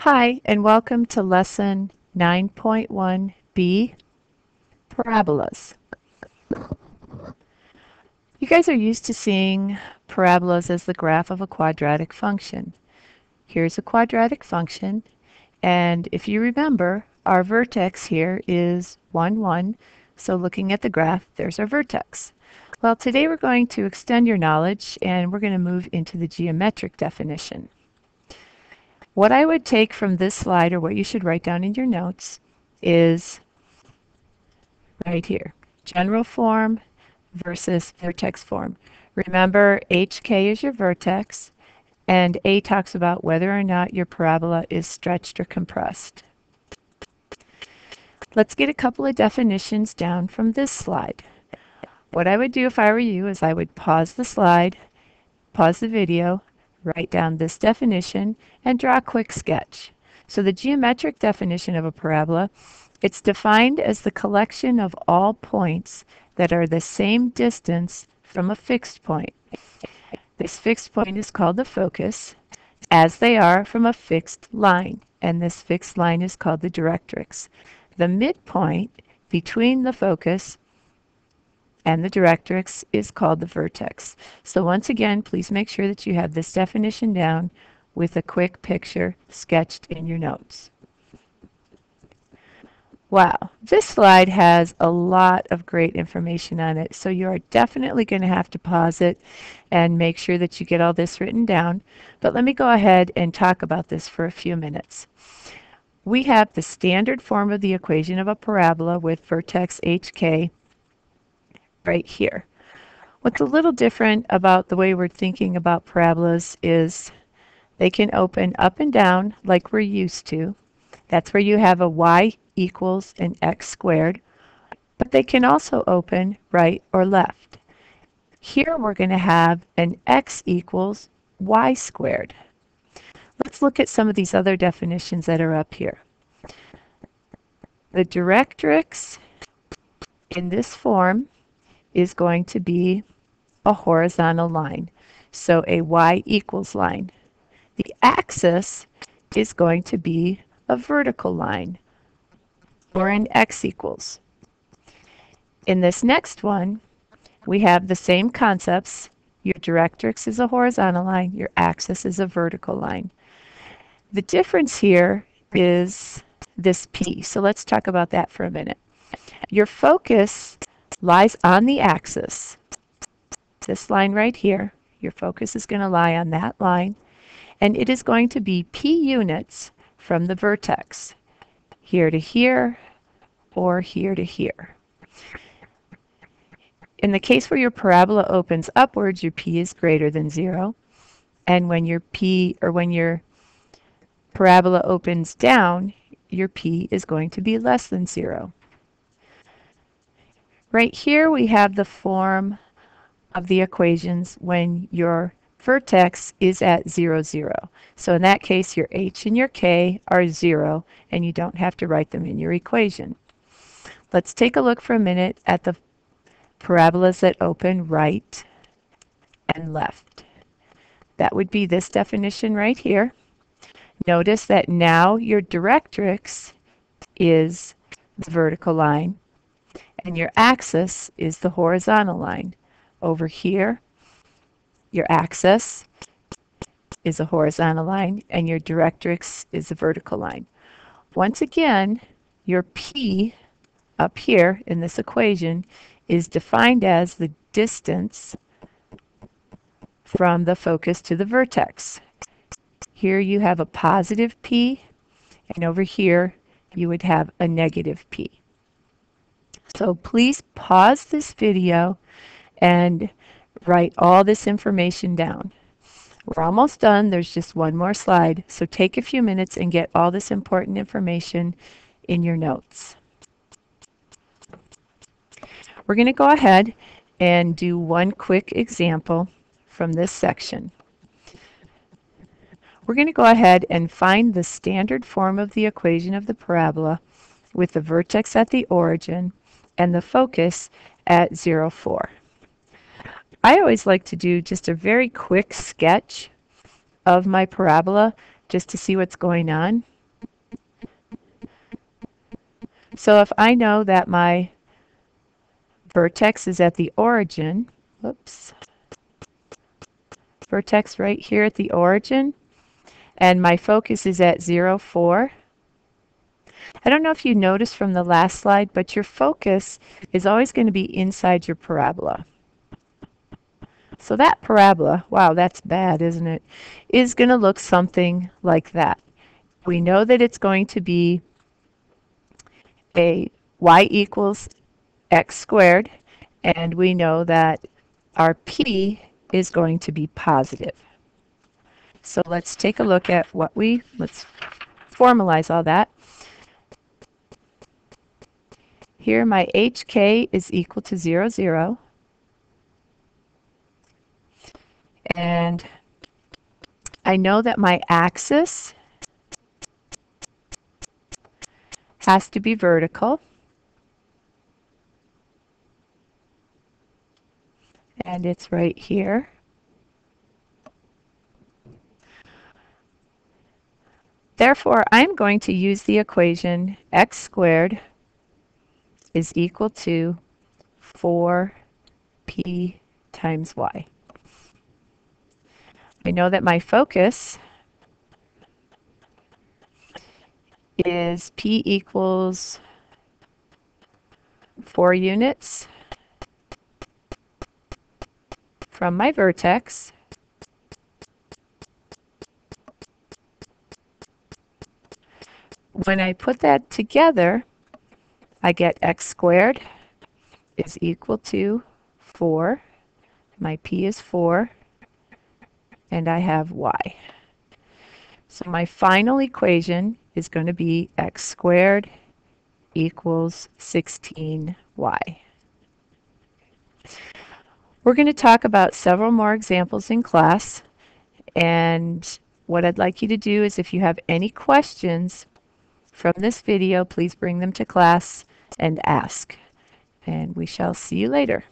Hi, and welcome to Lesson 9.1b, Parabolas. You guys are used to seeing parabolas as the graph of a quadratic function. Here's a quadratic function, and if you remember, our vertex here is 1, 1, so looking at the graph, there's our vertex. Well, today we're going to extend your knowledge, and we're going to move into the geometric definition. What I would take from this slide, or what you should write down in your notes, is right here, general form versus vertex form. Remember, HK is your vertex, and A talks about whether or not your parabola is stretched or compressed. Let's get a couple of definitions down from this slide. What I would do if I were you is I would pause the slide, pause the video, write down this definition, and draw a quick sketch. So the geometric definition of a parabola, it's defined as the collection of all points that are the same distance from a fixed point. This fixed point is called the focus, as they are from a fixed line, and this fixed line is called the directrix. The midpoint between the focus and the directrix is called the vertex. So once again, please make sure that you have this definition down with a quick picture sketched in your notes. Wow, this slide has a lot of great information on it, so you are definitely going to have to pause it and make sure that you get all this written down. But let me go ahead and talk about this for a few minutes. We have the standard form of the equation of a parabola with vertex HK right here. What's a little different about the way we're thinking about parabolas is they can open up and down like we're used to. That's where you have a y equals an x squared, but they can also open right or left. Here we're going to have an x equals y squared. Let's look at some of these other definitions that are up here. The directrix in this form is going to be a horizontal line, so a y equals line. The axis is going to be a vertical line, or an x equals. In this next one, we have the same concepts. Your directrix is a horizontal line, your axis is a vertical line. The difference here is this p, so let's talk about that for a minute. Your focus lies on the axis. This line right here, your focus is going to lie on that line, and it is going to be p units from the vertex, here to here, or here to here. In the case where your parabola opens upwards, your p is greater than 0, and when your parabola opens down, your p is going to be less than 0. Right here we have the form of the equations when your vertex is at 0, 0. So in that case, your h and your k are 0, and you don't have to write them in your equation. Let's take a look for a minute at the parabolas that open right and left. That would be this definition right here. Notice that now your directrix is the vertical line, and your axis is the horizontal line. Over here, your axis is a horizontal line, and your directrix is a vertical line. Once again, your p up here in this equation is defined as the distance from the focus to the vertex. Here you have a positive p, and over here you would have a negative p. So please pause this video and write all this information down. We're almost done. There's just one more slide. So take a few minutes and get all this important information in your notes. We're going to go ahead and do one quick example from this section. We're going to go ahead and find the standard form of the equation of the parabola with the vertex at the origin and the focus at 0, 4. I always like to do just a very quick sketch of my parabola just to see what's going on. So if I know that my vertex is at the origin, whoops, vertex right here at the origin, and my focus is at 0, 4. I don't know if you noticed from the last slide, but your focus is always going to be inside your parabola. So that parabola, wow, that's bad, isn't it, is going to look something like that. We know that it's going to be a y equals x squared, and we know that our p is going to be positive. So let's take a look at let's formalize all that. Here my hk is equal to 0, 0. And I know that my axis has to be vertical. And it's right here. Therefore, I'm going to use the equation x squared is equal to 4p times y. I know that my focus is p equals 4 units from my vertex. When I put that together, I get x squared is equal to 4. My p is 4. And I have y. So my final equation is going to be x squared equals 16y. We're going to talk about several more examples in class, and what I'd like you to do is if you have any questions from this video, please bring them to class and ask. And we shall see you later.